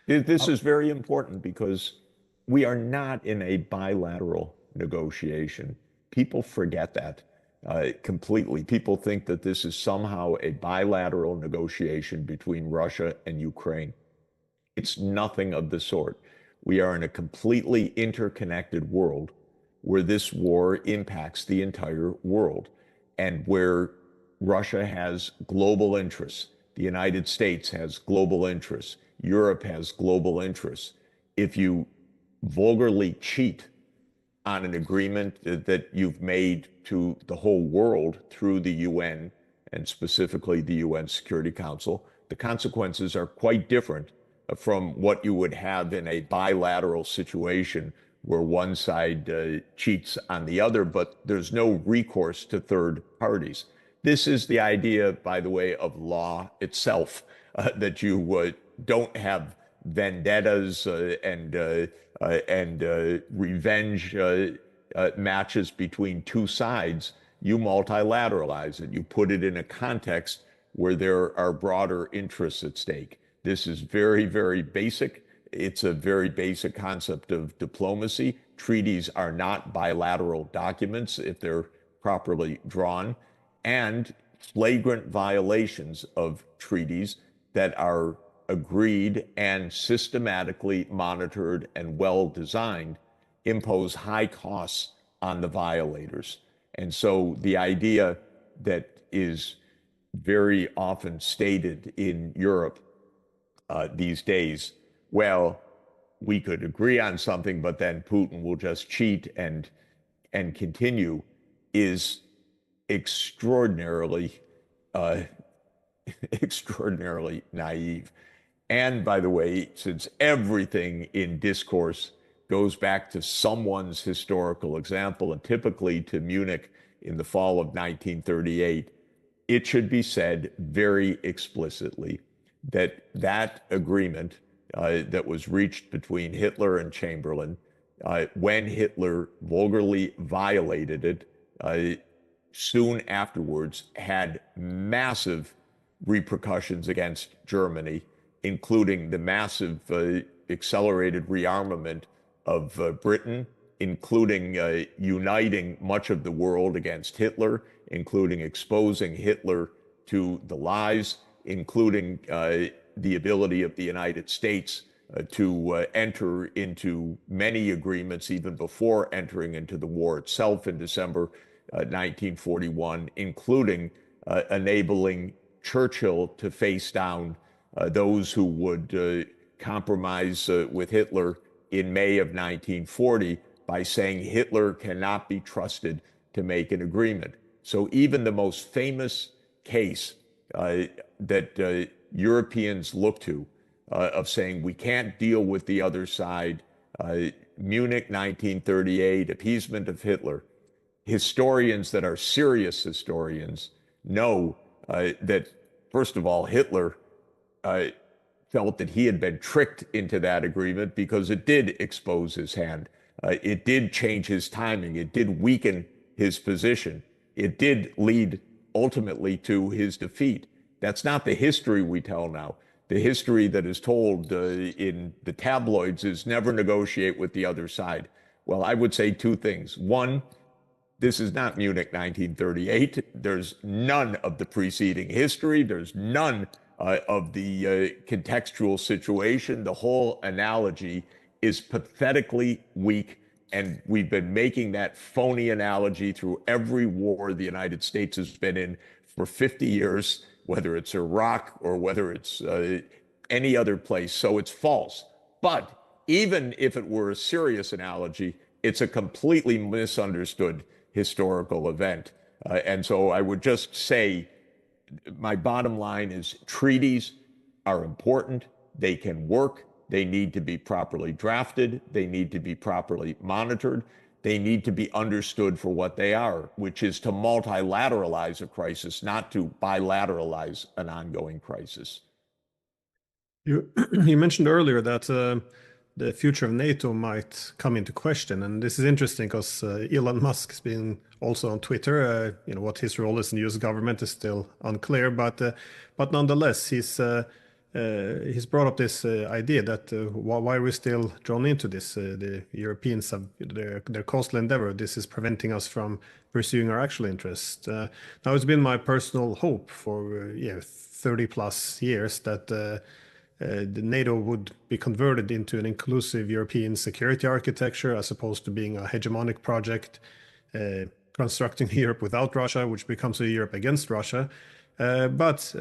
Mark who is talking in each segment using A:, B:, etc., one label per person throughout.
A: This is very important because we are not in a bilateral negotiation. People forget that completely. People think that this is somehow a bilateral negotiation between Russia and Ukraine. It's nothing of the sort. We are in a completely interconnected world where this war impacts the entire world and where Russia has global interests. The United States has global interests. Europe has global interests. If you vulgarly cheat on an agreement that you've made to the whole world through the UN and specifically the UN Security Council, the consequences are quite different from what you would have in a bilateral situation where one side cheats on the other, but there's no recourse to third parties. This is the idea, by the way, of law itself, that you don't have vendettas and revenge matches between two sides. You multilateralize it. You put it in a context where there are broader interests at stake. This is very, very basic. It's a very basic concept of diplomacy. Treaties are not bilateral documents if they're properly drawn, and flagrant violations of treaties that are agreed and systematically monitored and well designed impose high costs on the violators. And so the idea that is very often stated in Europe these days, well, we could agree on something, but then Putin will just cheat and continue, is extraordinarily uh, extraordinarily naive. And by the way, since everything in discourse goes back to someone's historical example, and typically to Munich in the fall of 1938, it should be said very explicitly that that agreement that was reached between Hitler and Chamberlain, when Hitler vulgarly violated it, soon afterwards had massive repercussions against Germany, including the massive accelerated rearmament of Britain, including uniting much of the world against Hitler, including exposing Hitler to the lies, including the ability of the United States to enter into many agreements even before entering into the war itself in December 1941, including enabling Churchill to face down those who would compromise with Hitler in May of 1940 by saying Hitler cannot be trusted to make an agreement. So even the most famous case that Europeans look to of saying we can't deal with the other side, Munich 1938, appeasement of Hitler, historians that are serious historians know that, first of all, Hitler felt that he had been tricked into that agreement because it did expose his hand. It did change his timing. It did weaken his position. It did lead ultimately to his defeat. That's not the history we tell now. The history that is told in the tabloids is never negotiate with the other side. Well, I would say two things. One, this is not Munich 1938. There's none of the preceding history. There's none of the contextual situation. The whole analogy is pathetically weak, and we've been making that phony analogy through every war the United States has been in for 50 years, whether it's Iraq or whether it's any other place. So it's false. But even if it were a serious analogy, it's a completely misunderstood historical event. And so I would just say my bottom line is treaties are important. They can work. They need to be properly drafted. They need to be properly monitored. They need to be understood for what they are, which is to multilateralize a crisis, not to bilateralize an ongoing crisis.
B: You you mentioned earlier that the future of NATO might come into question, and this is interesting because Elon Musk has been also on Twitter. What his role is in the U.S. government is still unclear, but nonetheless, he's he's brought up this idea that why are we still drawn into this? The Europeans have their coastal endeavor. This is preventing us from pursuing our actual interest. Now, it's been my personal hope for 30 plus years that the NATO would be converted into an inclusive European security architecture as opposed to being a hegemonic project, constructing Europe without Russia, which becomes a Europe against Russia. But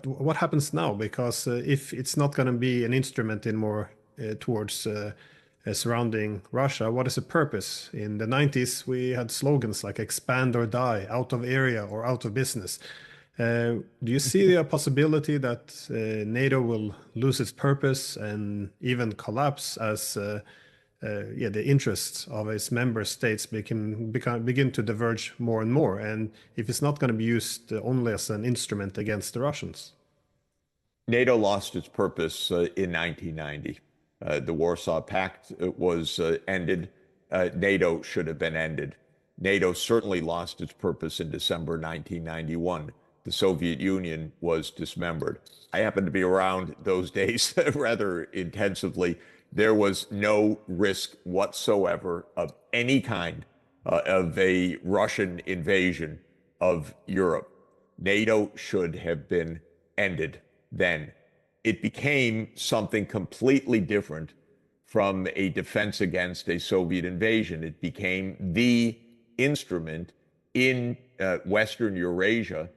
B: what happens now? Because if it's not going to be an instrument in more towards surrounding Russia, what is the purpose? In the 90s, we had slogans like expand or die, out of area or out of business. Do you see a possibility that NATO will lose its purpose and even collapse as the interests of its member states begin to diverge more and more? And if it's not going to be used only as an instrument against the Russians?
A: NATO lost its purpose in 1990. The Warsaw Pact was ended. NATO should have been ended. NATO certainly lost its purpose in December 1991. The Soviet Union was dismembered. I happened to be around those days rather intensively. There was no risk whatsoever of any kind of a Russian invasion of Europe. NATO should have been ended then. It became something completely different from a defense against a Soviet invasion. It became the instrument in Western Eurasia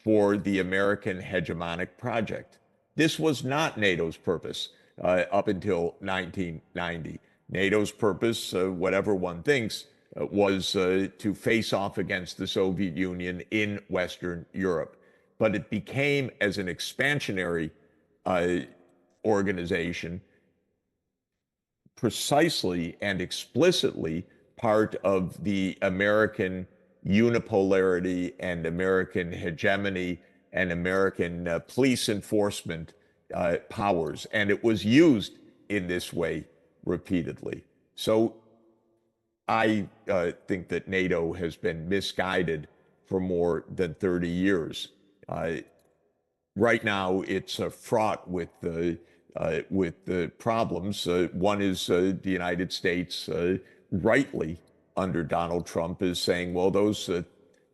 A: for the American hegemonic project. This was not NATO's purpose up until 1990. NATO's purpose, whatever one thinks, was to face off against the Soviet Union in Western Europe. But it became, as an expansionary organization, precisely and explicitly part of the American unipolarity and American hegemony and American police enforcement powers. And it was used in this way repeatedly. So I think that NATO has been misguided for more than 30 years. Right now, it's fraught with the problems. One is the United States, rightly under Donald Trump, is saying, well, those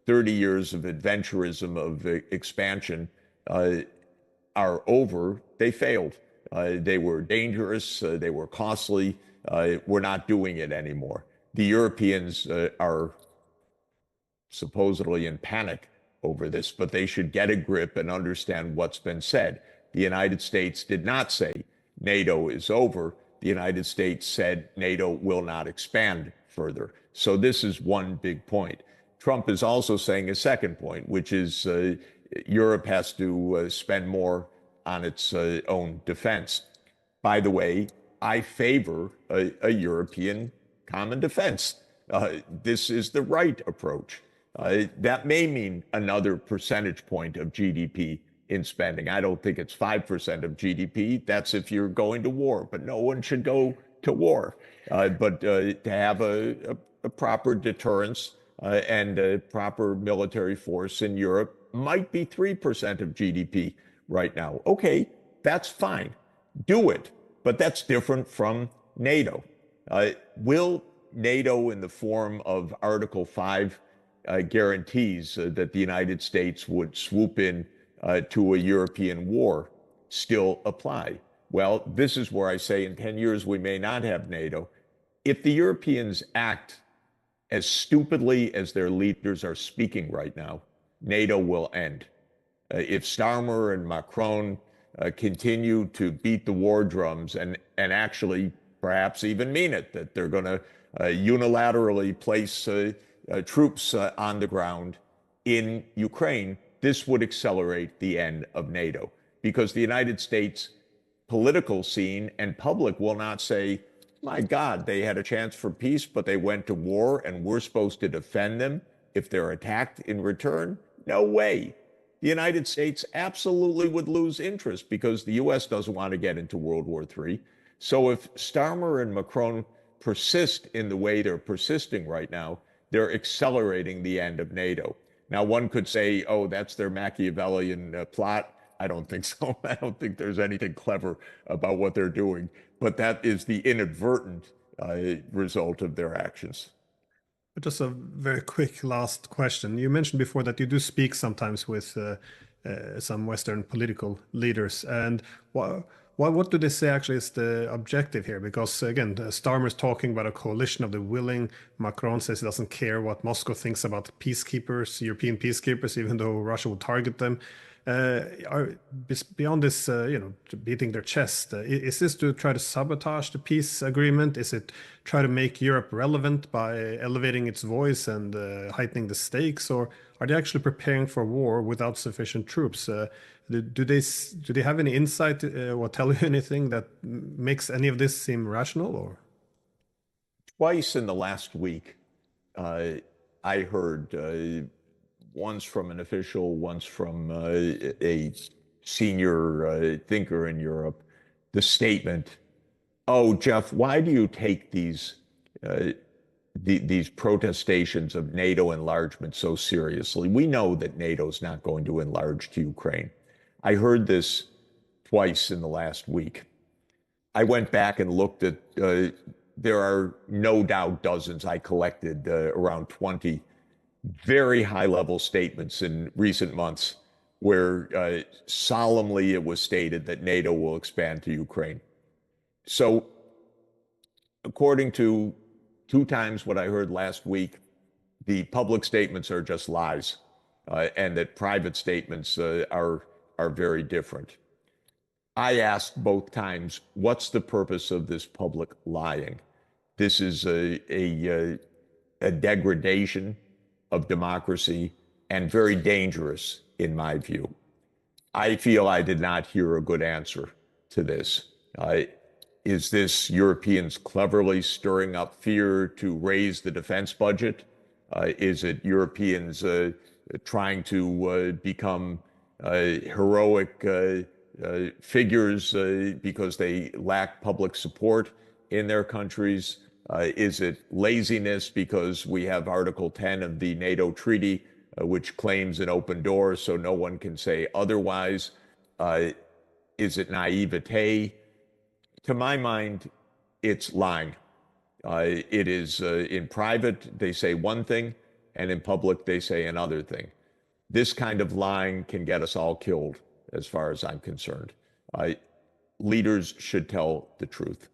A: 30 years of adventurism, of expansion are over. They failed. They were dangerous. They were costly. We're not doing it anymore. The Europeans are supposedly in panic over this, but they should get a grip and understand what's been said. The United States did not say NATO is over. The United States said NATO will not expand further. So this is one big point. Trump is also saying a second point, which is Europe has to spend more on its own defense. By the way, I favor a European common defense. This is the right approach. That may mean another percentage point of GDP in spending. I don't think it's 5% of GDP. That's if you're going to war, but no one should go to war. But to have a proper deterrence and a proper military force in Europe might be 3% of GDP right now. Okay, that's fine. Do it. But that's different from NATO. Will NATO, in the form of Article 5, guarantees that the United States would swoop in to a European war, still apply? Well, this is where I say in 10 years we may not have NATO. If the Europeans act as stupidly as their leaders are speaking right now, NATO will end. If Starmer and Macron continue to beat the war drums and actually perhaps even mean it, that they're going to unilaterally place troops on the ground in Ukraine, this would accelerate the end of NATO, because the United States political scene and public will not say, my God, they had a chance for peace, but they went to war and we're supposed to defend them if they're attacked in return. No way. The United States absolutely would lose interest because the US doesn't want to get into World War III. So if Starmer and Macron persist in the way they're persisting right now, they're accelerating the end of NATO. Now, one could say, oh, that's their Machiavellian plot. I don't think so. I don't think there's anything clever about what they're doing, but that is the inadvertent result of their actions.
B: Just a very quick last question. You mentioned before that you do speak sometimes with some Western political leaders, and what do they say actually is the objective here? Because again, Starmer's talking about a coalition of the willing. Macron says he doesn't care what Moscow thinks about peacekeepers, European peacekeepers, even though Russia will target them. Beyond this, beating their chest, is this to try to sabotage the peace agreement? Is it try to make Europe relevant by elevating its voice and heightening the stakes, or are they actually preparing for war without sufficient troops? Do they have any insight or tell you anything that makes any of this seem rational? Or
A: Twice in the last week, I heard once from an official, once from a senior thinker in Europe, the statement, "Oh, Jeff, why do you take these protestations of NATO enlargement so seriously? We know that NATO's not going to enlarge to Ukraine." I heard this twice in the last week. I went back and looked at, there are no doubt dozens. I collected around 20 very high level statements in recent months where solemnly it was stated that NATO will expand to Ukraine. So, according to two times what I heard last week, the public statements are just lies, and that private statements are very different. I asked both times, what's the purpose of this public lying? This is a degradation of democracy and very dangerous in my view. I feel I did not hear a good answer to this. Is this Europeans cleverly stirring up fear to raise the defense budget? Is it Europeans trying to become heroic figures because they lack public support in their countries? Is it laziness because we have Article 10 of the NATO treaty, which claims an open door so no one can say otherwise? Is it naivete? To my mind, it's lying. It is in private, they say one thing, and in public, they say another thing. This kind of lying can get us all killed, as far as I'm concerned. Leaders should tell the truth.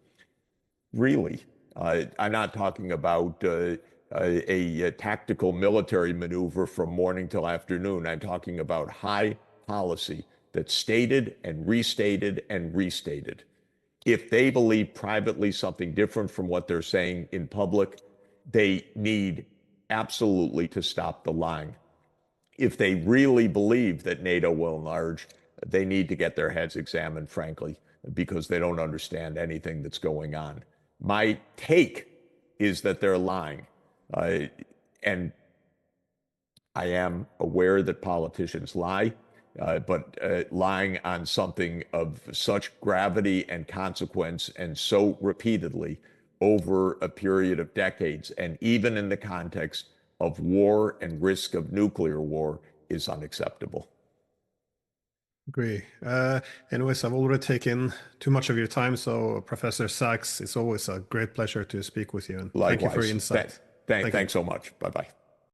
A: Really, I'm not talking about a tactical military maneuver from morning till afternoon. I'm talking about high policy that's stated and restated and restated. If they believe privately something different from what they're saying in public, they need absolutely to stop the lying. If they really believe that NATO will enlarge, they need to get their heads examined, frankly, because they don't understand anything that's going on. My take is that they're lying. And I am aware that politicians lie, but lying on something of such gravity and consequence and so repeatedly over a period of decades, and even in the context of war and risk of nuclear war, is unacceptable.
B: agree. Anyways, I've already taken too much of your time, so Professor Sachs, it's always a great pleasure to speak with you, and thank you for your
A: Likewise.
B: insight.
A: Thanks so much. Bye-bye.